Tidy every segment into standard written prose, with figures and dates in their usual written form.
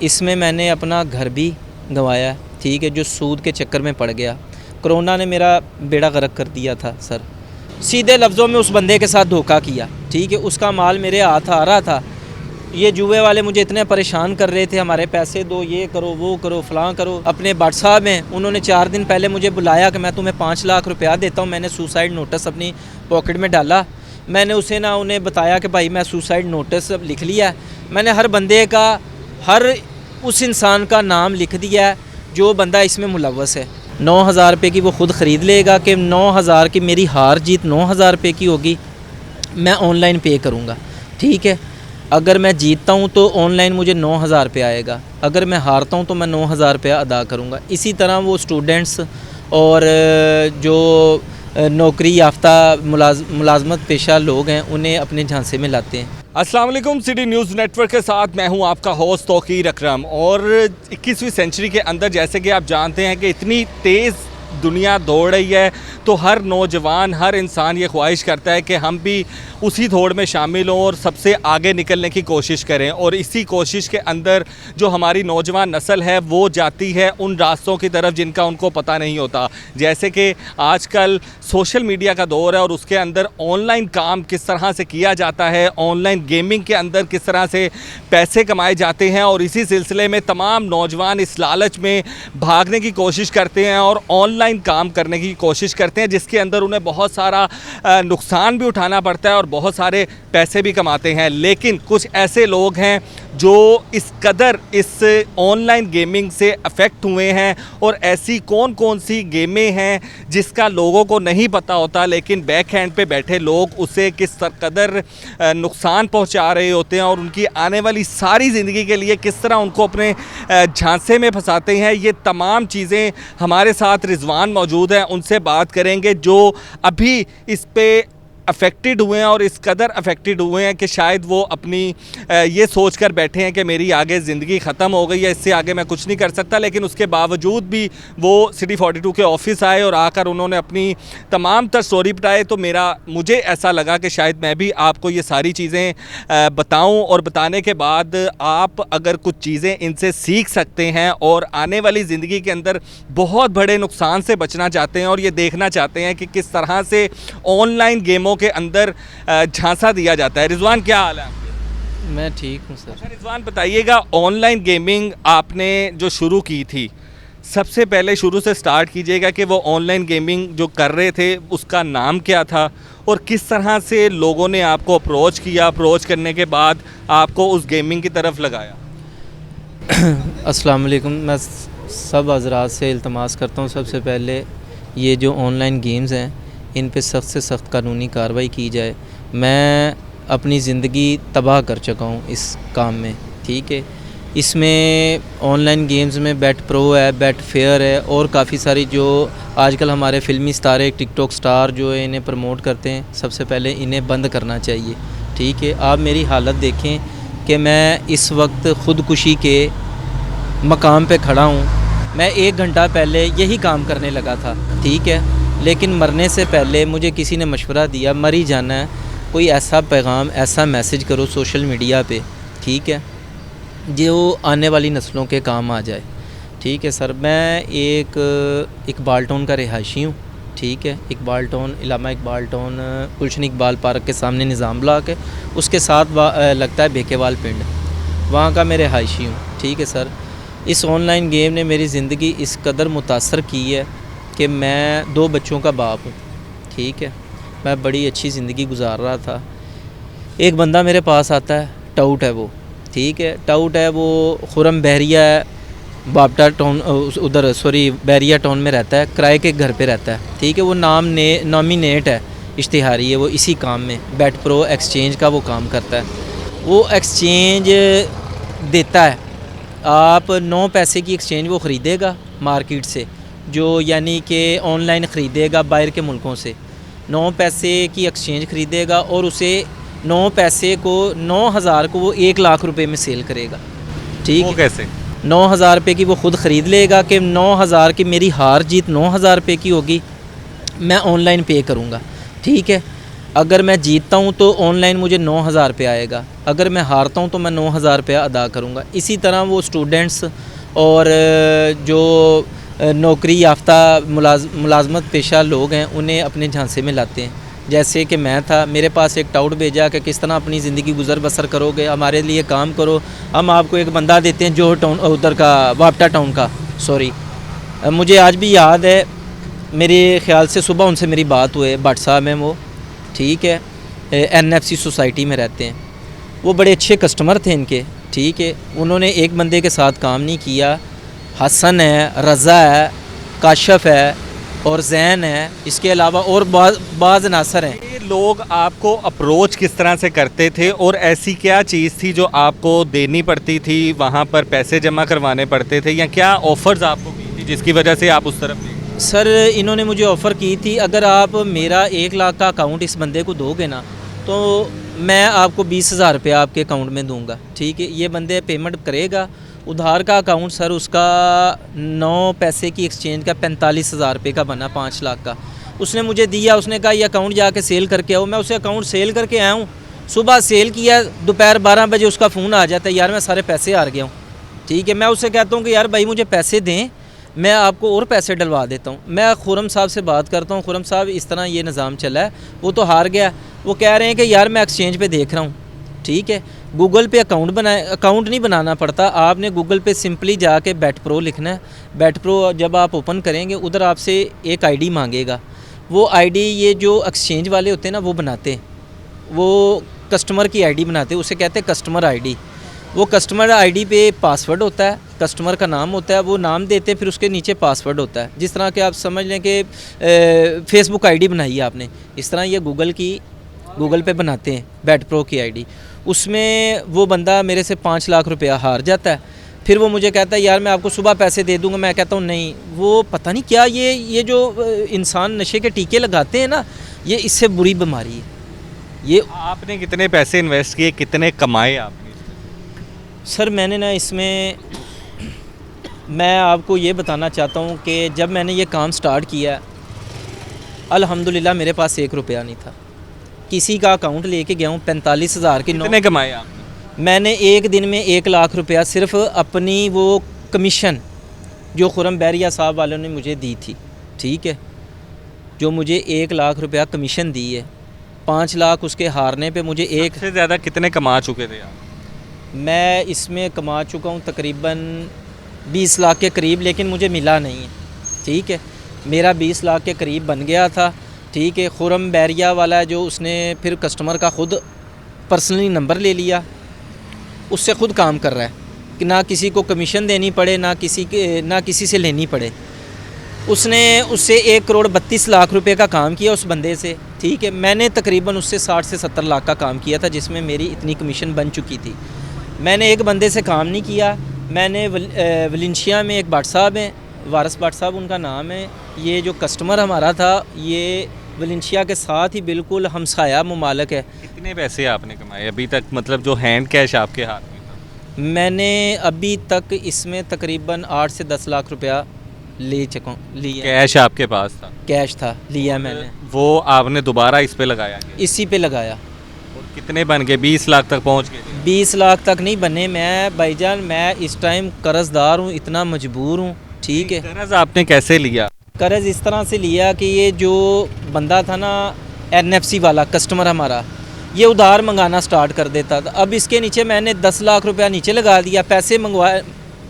इसमें मैंने अपना घर भी गंवाया, ठीक है, जो सूद के चक्कर में पड़ गया। कोरोना ने मेरा बेड़ा गर्क कर दिया था सर। सीधे लफ्ज़ों में उस बंदे के साथ धोखा किया, ठीक है। उसका माल मेरे हाथ आ रहा था। ये जुए वाले मुझे इतने परेशान कर रहे थे, हमारे पैसे दो, ये करो, वो करो, फ़लाँ करो। अपने भट्ट साहब हैं, उन्होंने 4 दिन पहले मुझे बुलाया कि मैं तुम्हें 5 लाख रुपया देता हूँ। मैंने सुसाइड नोटिस अपनी पॉकेट में डाला। मैंने उन्हें बताया कि भाई मैं सुसाइड नोटिस लिख लिया। मैंने हर बंदे का, हर उस इंसान का नाम लिख दिया है जो बंदा इसमें मुलव्वस है। 9,000 रुपये की वो ख़ुद ख़रीद लेगा कि 9,000 की मेरी हार जीत 9,000 रुपये की होगी, मैं ऑनलाइन पे करूँगा, ठीक है। अगर मैं जीतता हूँ तो ऑनलाइन मुझे 9,000 रुपये आएगा, अगर मैं हारता हूँ तो मैं 9,000 रुपया अदा करूँगा। इसी तरह वो स्टूडेंट्स और जो नौकरी याफ्ता मुलाजमत पेशा लोग हैं उन्हें अपने झांसे में लाते हैं। अस्सलाम वालेकुम, सिटी न्यूज़ नेटवर्क के साथ मैं हूं आपका होस्ट तौकीर अकरम। और 21वीं सेंचुरी के अंदर जैसे कि आप जानते हैं कि इतनी तेज़ दुनिया दौड़ रही है, तो हर नौजवान, हर इंसान ये ख्वाहिश करता है कि हम भी उसी दौड़ में शामिल हों और सबसे आगे निकलने की कोशिश करें। और इसी कोशिश के अंदर जो हमारी नौजवान नस्ल है वो जाती है उन रास्तों की तरफ जिनका उनको पता नहीं होता। जैसे कि आजकल सोशल मीडिया का दौर है और उसके अंदर ऑनलाइन काम किस तरह से किया जाता है, ऑनलाइन गेमिंग के अंदर किस तरह से पैसे कमाए जाते हैं। और इसी सिलसिले में तमाम नौजवान इस लालच में भागने की कोशिश करते हैं और ऑनलाइन काम करने की कोशिश करते हैं, जिसके अंदर उन्हें बहुत सारा नुकसान भी उठाना पड़ता है और बहुत सारे पैसे भी कमाते हैं। लेकिन कुछ ऐसे लोग हैं जो इस कदर इस ऑनलाइन गेमिंग से अफेक्ट हुए हैं, और ऐसी कौन कौन सी गेमें हैं जिसका लोगों को नहीं पता होता, लेकिन बैक हैंड पे बैठे लोग उसे किस कदर नुकसान पहुंचा रहे होते हैं और उनकी आने वाली सारी ज़िंदगी के लिए किस तरह उनको अपने झांसे में फंसाते हैं। ये तमाम चीज़ें हमारे साथ रिजवान मौजूद हैं, उनसे बात करेंगे जो अभी इस पे अफेक्टेड हुए हैं और इस कदर अफेक्टेड हुए हैं कि शायद वो अपनी ये सोच कर बैठे हैं कि मेरी आगे ज़िंदगी ख़त्म हो गई है, इससे आगे मैं कुछ नहीं कर सकता। लेकिन उसके बावजूद भी वो सिटी 42 के ऑफिस आए और आकर उन्होंने अपनी तमाम तर स्टोरी बताए। तो मुझे ऐसा लगा कि शायद मैं भी आपको ये सारी चीज़ें बताऊं, और बताने के बाद आप अगर कुछ चीज़ें इनसे सीख सकते हैं और आने वाली ज़िंदगी के अंदर बहुत बड़े नुकसान से बचना चाहते हैं और ये देखना चाहते हैं कि किस तरह से ऑनलाइन गेमों के अंदर झांसा दिया जाता है। रिजवान, क्या हाल है? मैं ठीक हूँ सर। अच्छा रिजवान, बताइएगा, ऑनलाइन गेमिंग आपने जो शुरू की थी, सबसे पहले शुरू से स्टार्ट कीजिएगा कि वो ऑनलाइन गेमिंग जो कर रहे थे उसका नाम क्या था और किस तरह से लोगों ने आपको अप्रोच किया, अप्रोच करने के बाद आपको उस गेमिंग की तरफ लगाया। अस्सलाम वालेकुम, मैं सब हज़रात से इल्तमास करता हूँ, सबसे पहले ये जो ऑनलाइन गेम्स हैं इन पे सख्त से सख्त कानूनी कार्रवाई की जाए। मैं अपनी ज़िंदगी तबाह कर चुका हूँ इस काम में, ठीक है। इसमें ऑनलाइन गेम्स में बेट प्रो है, बेट फेयर है और काफ़ी सारी जो आजकल हमारे फिल्मी स्टार, टिकटॉक स्टार जो है इन्हें प्रमोट करते हैं, सबसे पहले इन्हें बंद करना चाहिए, ठीक है। आप मेरी हालत देखें कि मैं इस वक्त ख़ुदकुशी के मकाम पे खड़ा हूँ। मैं 1 घंटा पहले यही काम करने लगा था, ठीक है। लेकिन मरने से पहले मुझे किसी ने मशवरा दिया, मर ही जाना है, कोई ऐसा पैगाम, ऐसा मैसेज करो सोशल मीडिया पे, ठीक है, जो आने वाली नस्लों के काम आ जाए, ठीक है सर। मैं एक इकबाल टाउन का रिहायशी हूँ, ठीक है। इकबाल टाउन, इलामा इकबाल टाउन, गुलशन इकबाल पार्क के सामने निज़ाम ब्लॉक है, उसके साथ लगता है बेकेवाल पिंड, वहाँ का मैं रिहायशी हूँ, ठीक है सर। इस ऑनलाइन गेम ने मेरी ज़िंदगी इस कदर मुतासर की है कि मैं 2 बच्चों का बाप हूँ, ठीक है। मैं बड़ी अच्छी ज़िंदगी गुजार रहा था। एक बंदा मेरे पास आता है, टाउट है वो, ठीक है, टाउट है वो, खुरम बहरिया है, बापटा टाउन उधर बहरिया टाउन में रहता है, किराए के घर पे रहता है, ठीक है। वो नॉमिनेट है, इश्तिहारी है वो, इसी काम में बेट प्रो एक्सचेंज का वो काम करता है। वो एक्सचेंज देता है, आप 9 पैसे की एक्सचेंज वो ख़रीदेगा मार्केट से, जो यानी कि ऑनलाइन ख़रीदेगा बाहर के मुल्कों से, 9 पैसे की एक्सचेंज ख़रीदेगा और उसे 9 पैसे को 9,000 को वो 1 लाख रुपए में सेल करेगा, ठीक है। कैसे? 9,000 रुपये की वो ख़ुद ख़रीद लेगा कि 9,000 की मेरी हार जीत 9,000 रुपये की होगी, मैं ऑनलाइन पे करूँगा, ठीक है। अगर मैं जीतता हूँ तो ऑनलाइन मुझे 9,000 रुपये आएगा, अगर मैं हारता हूँ तो मैं 9,000 रुपया अदा करूँगा। इसी तरह वो स्टूडेंट्स और जो नौकरी याफ्ता मुलाजमत पेशा लोग हैं उन्हें अपने झांसे में लाते हैं। जैसे कि मैं था, मेरे पास एक टाउट भेजा कि किस तरह अपनी ज़िंदगी गुजर बसर करोगे, हमारे लिए काम करो, हम आपको एक बंदा देते हैं जो टाउन उधर का वापटा टाउन का, सॉरी मुझे आज भी याद है, मेरे ख़्याल से सुबह उनसे मेरी बात हुई, भट्ट साहब हैं वो, ठीक है, NFC सोसाइटी में रहते हैं। वो बड़े अच्छे कस्टमर थे इनके, ठीक है। उन्होंने एक बंदे के साथ काम नहीं किया, हसन है, रज़ा है, काशफ है और जैन है, इसके अलावा और बाज़ नासर हैं। ये लोग आपको अप्रोच किस तरह से करते थे और ऐसी क्या चीज़ थी जो आपको देनी पड़ती थी, वहाँ पर पैसे जमा करवाने पड़ते थे, या क्या ऑफ़र्स आपको की थी जिसकी वजह से आप उस तरफ गए? सर इन्होंने मुझे ऑफ़र की थी, अगर आप मेरा 1 लाख का अकाउंट इस बंदे को दोगे ना तो मैं आपको 20,000 रुपया आपके अकाउंट में दूंगा, ठीक है। ये बंदे पेमेंट करेगा, उधार का अकाउंट सर उसका 9 पैसे की एक्सचेंज का 45,000 रुपये का बना, 5 लाख का उसने मुझे दिया। उसने कहा ये अकाउंट जाके सेल करके आओ। मैं उसे अकाउंट सेल करके आया हूँ, सुबह सेल किया, दोपहर 12 बजे उसका फ़ोन आ जाता है, यार मैं सारे पैसे हार गया हूँ, ठीक है। मैं उससे कहता हूँ कि यार भाई मुझे पैसे दें, मैं आपको और पैसे डलवा देता हूँ। मैं खुरम साहब से बात करता हूँ, खुरम साहब इस तरह ये निज़ाम चला है, वो तो हार गया। वो कह रहे हैं कि यार मैं एक्सचेंज पे देख रहा हूँ, ठीक है। गूगल पे अकाउंट नहीं बनाना पड़ता, आपने गूगल पे सिंपली जाके बैट प्रो लिखना है। बैट प्रो जब आप ओपन करेंगे उधर आपसे एक आईडी मांगेगा, वो आईडी ये जो एक्सचेंज वाले होते हैं ना वो बनाते हैं, वो कस्टमर की आईडी बनाते हैं, उसे कहते हैं कस्टमर आईडी। वो कस्टमर आईडी पे पासवर्ड होता है, कस्टमर का नाम होता है, वो नाम देते हैं, फिर उसके नीचे पासवर्ड होता है। जिस तरह के आप समझ लें कि फेसबुक आईडी बनाई है आपने, इस तरह ये गूगल पे बनाते हैं बैट प्रो की आईडी। उसमें वो बंदा मेरे से 5 लाख रुपया हार जाता है, फिर वो मुझे कहता है यार मैं आपको सुबह पैसे दे दूंगा। मैं कहता हूँ नहीं, वो पता नहीं क्या ये जो इंसान नशे के टीके लगाते हैं ना, ये इससे बुरी बीमारी है। ये आपने कितने पैसे इन्वेस्ट किए, कितने कमाए आपने? सर मैंने ना इसमें, मैं आपको ये बताना चाहता हूँ कि जब मैंने ये काम स्टार्ट किया, अल्हम्दुलिल्लाह मेरे पास 1 रुपया नहीं था, किसी का अकाउंट लेके गया हूँ 45,000 की। कितने कमाए आपने? मैंने एक दिन में 1 लाख रुपया सिर्फ अपनी वो कमीशन जो खुरम बैरिया साहब वालों ने मुझे दी थी, ठीक है, जो मुझे 1 लाख रुपया कमीशन दी है, 5 लाख उसके हारने पे मुझे एक सबसे ज़्यादा कितने कमा चुके थे आप? मैं इसमें कमा चुका हूँ तकरीबन 20 लाख के करीब, लेकिन मुझे मिला नहीं है, ठीक है। मेरा 20 लाख के करीब बन गया था, ठीक है। खुरम बैरिया वाला जो उसने फिर कस्टमर का ख़ुद पर्सनली नंबर ले लिया, उससे ख़ुद काम कर रहा है कि ना किसी को कमीशन देनी पड़े, ना किसी से लेनी पड़े। उसने उससे 1,32,00,000 रुपए का काम किया उस बंदे से, ठीक है। मैंने तकरीबन उससे 60 से 70 लाख का काम किया था, जिसमें मेरी इतनी कमीशन बन चुकी थी। मैंने एक बंदे से काम नहीं किया। मैंने वलेंशिया में एक भट्ट साहब हैं, वारिस भट्ट साहब उनका नाम है, ये जो कस्टमर हमारा था ये वलेंशिया के साथ ही बिल्कुल हमसाया मुमालक है। कितने पैसे आपने कमाए अभी तक, मतलब जो हैंड कैश आपके हाथ में था? मैंने अभी तक इसमें तकरीबन 8 से 10 लाख रुपया ले चुका हूँ, लिया। कैश आपके पास था? कैश था, लिया मैंने। वो आपने दोबारा इस पे लगाया? इसी पे लगाया। और कितने बन गए? 20 लाख तक पहुंच गए? 20 लाख तक नहीं बने। मैं भाईजान मैं इस टाइम कर्जदार हूँ, इतना मजबूर हूँ, ठीक है। कर्ज आपने कैसे लिया? कर्ज इस तरह से लिया कि ये जो बंदा था ना NFC वाला कस्टमर हमारा, ये उधार मंगाना स्टार्ट कर देता था। अब इसके नीचे मैंने 10 लाख रुपया नीचे लगा दिया, पैसे मंगवाए,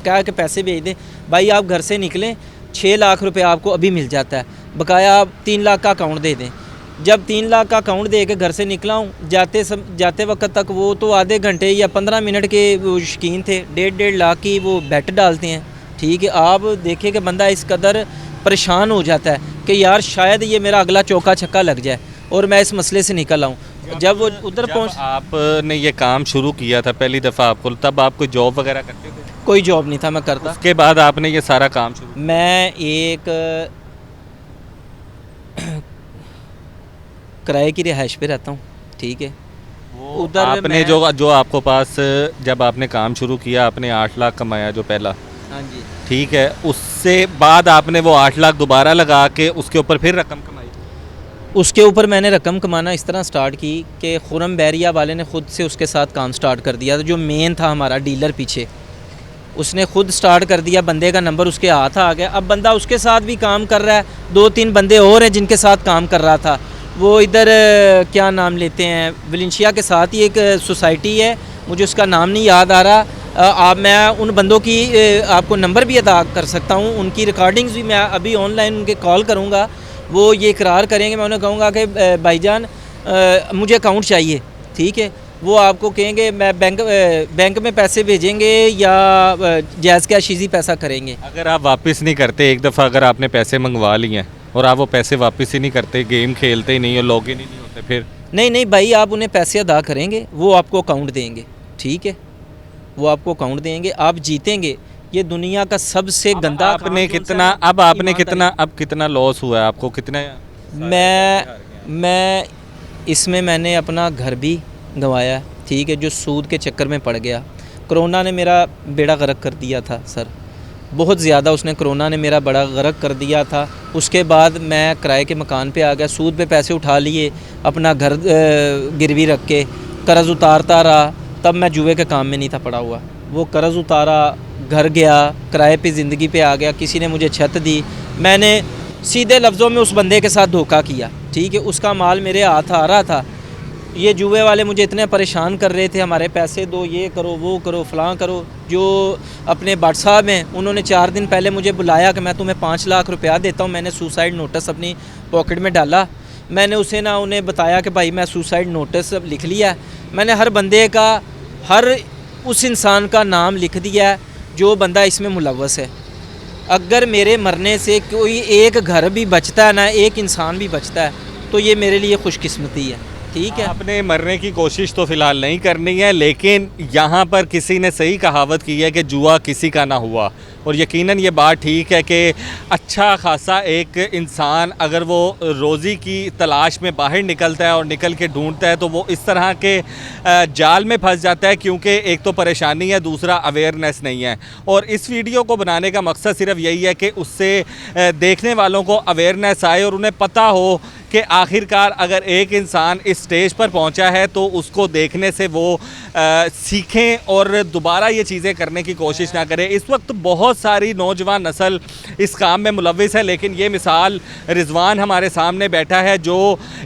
कहा कि पैसे भेज दें भाई, आप घर से निकलें 6 लाख रुपया आपको अभी मिल जाता है, बकाया आप 3 लाख का अकाउंट दे दें। जब 3 लाख का अकाउंट दे के घर से निकला हूँ, जाते वक्त तक वो तो आधे घंटे या 15 मिनट के वो शौकीन थे, 1.5 लाख की वो बेट डालते हैं, ठीक है। आप देखें कि बंदा इस कदर परेशान हो जाता है कि यार शायद ये मेरा अगला चौका छक्का लग जाए और मैं इस मसले से निकल आऊँ। जब वो उधर पहुँच, आपने ये काम शुरू किया था पहली दफ़ा आपको, तब आप कोई जॉब वगैरह करते थे? कोई जॉब नहीं था मैं करता। उसके बाद आपने ये सारा काम शुरू? मैं एक किराए की रिहाइश पे रहता हूँ, ठीक है। उधर आपने जो आपको पास जब आपने काम शुरू किया आपने 8 लाख कमाया जो पहला, हाँ जी, ठीक है, उससे बाद आपने वो 8 लाख दोबारा लगा के उसके ऊपर फिर रकम कमाई? उसके ऊपर मैंने रकम कमाना इस तरह स्टार्ट की कि खुरम बैरिया वाले ने ख़ुद से उसके साथ काम स्टार्ट कर दिया, जो मेन था हमारा डीलर पीछे, उसने खुद स्टार्ट कर दिया, बंदे का नंबर उसके हाथ आ गया। अब बंदा उसके साथ भी काम कर रहा है, 2-3 बंदे और हैं जिनके साथ काम कर रहा था। वो इधर क्या नाम लेते हैं, वलेंशिया के साथ ही एक सोसाइटी है, मुझे उसका नाम नहीं याद आ रहा। आप मैं उन बंदों की आपको नंबर भी अदा कर सकता हूँ, उनकी रिकॉर्डिंग्स भी मैं अभी ऑनलाइन उनके कॉल करूँगा, वो ये इकरार करेंगे। मैं उन्हें कहूँगा कि भाईजान मुझे अकाउंट चाहिए, ठीक है, वो आपको कहेंगे मैं बैंक में पैसे भेजेंगे या जायज़ कैश पैसा करेंगे। अगर आप वापस नहीं करते, एक दफ़ा अगर आपने पैसे मंगवा लिए हैं और आप वो पैसे वापस ही नहीं करते, गेम खेलते ही नहीं और लॉगिन ही नहीं होते, फिर? नहीं भाई, आप उन्हें पैसे अदा करेंगे, वो आपको अकाउंट देंगे, ठीक है, वो आपको अकाउंट देंगे, आप जीतेंगे। ये दुनिया का सबसे गंदा आपने कितना, अब आपने कितना, अब कितना लॉस हुआ है आपको, कितना? मैं इसमें मैंने अपना घर भी गंवाया, ठीक है, जो सूद के चक्कर में पड़ गया। कोरोना ने मेरा बेड़ा गर्क कर दिया था सर, बहुत ज़्यादा उसने, कोरोना ने मेरा बड़ा गर्क कर दिया था। उसके बाद मैं किराए के मकान पे आ गया, सूद पे पैसे उठा लिए, अपना घर गिरवी रख के कर्ज़ उतारता रहा। तब मैं जुए के काम में नहीं था पड़ा हुआ, वो कर्ज़ उतारा, घर गया, किराए पे ज़िंदगी पे आ गया, किसी ने मुझे छत दी, मैंने सीधे लफ्ज़ों में उस बंदे के साथ धोखा किया, ठीक है, उसका माल मेरे हाथ आ रहा था। ये जुए वाले मुझे इतने परेशान कर रहे थे, हमारे पैसे दो, ये करो, वो करो, फ़लाँ करो। जो अपने भट्ट साहब हैं, उन्होंने 4 दिन पहले मुझे बुलाया कि मैं तुम्हें 5 लाख रुपया देता हूँ। मैंने सुसाइड नोटिस अपनी पॉकेट में डाला, मैंने उसे ना उन्हें बताया कि भाई मैं सुसाइड नोटिस लिख लिया। मैंने हर बंदे का, हर उस इंसान का नाम लिख दिया है जो बंदा इसमें मुलव्वस है। अगर मेरे मरने से कोई एक घर भी बचता है ना, एक इंसान भी बचता है, तो ये मेरे लिए खुशकिस्मती है, ठीक है। आपने मरने की कोशिश तो फ़िलहाल नहीं करनी है, लेकिन यहाँ पर किसी ने सही कहावत की है कि जुआ किसी का ना हुआ। और यकीनन ये बात ठीक है कि अच्छा खासा एक इंसान अगर वो रोज़ी की तलाश में बाहर निकलता है और निकल के ढूंढता है, तो वो इस तरह के जाल में फंस जाता है, क्योंकि एक तो परेशानी है, दूसरा अवेयरनेस नहीं है। और इस वीडियो को बनाने का मकसद सिर्फ यही है कि उससे देखने वालों को अवेयरनेस आए और उन्हें पता हो कि आखिरकार अगर एक इंसान इस स्टेज पर पहुंचा है तो उसको देखने से वो सीखें और दोबारा ये चीज़ें करने की कोशिश ना करें। इस वक्त बहुत सारी नौजवान नस्ल इस काम में मुलव्विस है, लेकिन ये मिसाल रिजवान हमारे सामने बैठा है जो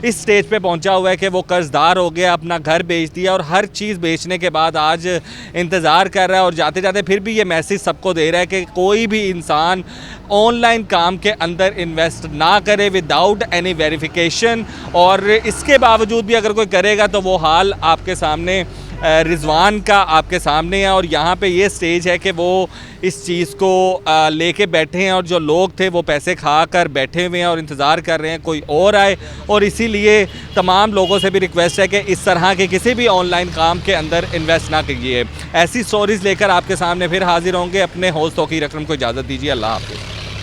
इस स्टेज पे पहुंचा हुआ है कि वो कर्जदार हो गया, अपना घर बेच दिया और हर चीज़ बेचने के बाद आज इंतज़ार कर रहा है और जाते जाते फिर भी ये मैसेज सबको दे रहा है कि कोई भी इंसान ऑनलाइन काम के अंदर इन्वेस्ट ना करे विदाउट एनी वेरिफिकेशन। और इसके बावजूद भी अगर कोई करेगा तो वो हाल आपके सामने रिजवान का आपके सामने है। और यहाँ पे ये स्टेज है कि वो इस चीज़ को लेके बैठे हैं और जो लोग थे वो पैसे खा कर बैठे हुए हैं और इंतज़ार कर रहे हैं कोई और आए। और इसीलिए तमाम लोगों से भी रिक्वेस्ट है कि इस तरह के किसी भी ऑनलाइन काम के अंदर इन्वेस्ट ना कीजिए। ऐसी स्टोरीज़ लेकर आपके सामने फिर हाजिर होंगे। अपने होस्ट तौकीर अकरम को इजाज़त दीजिए। अल्लाह हाफ़िज़।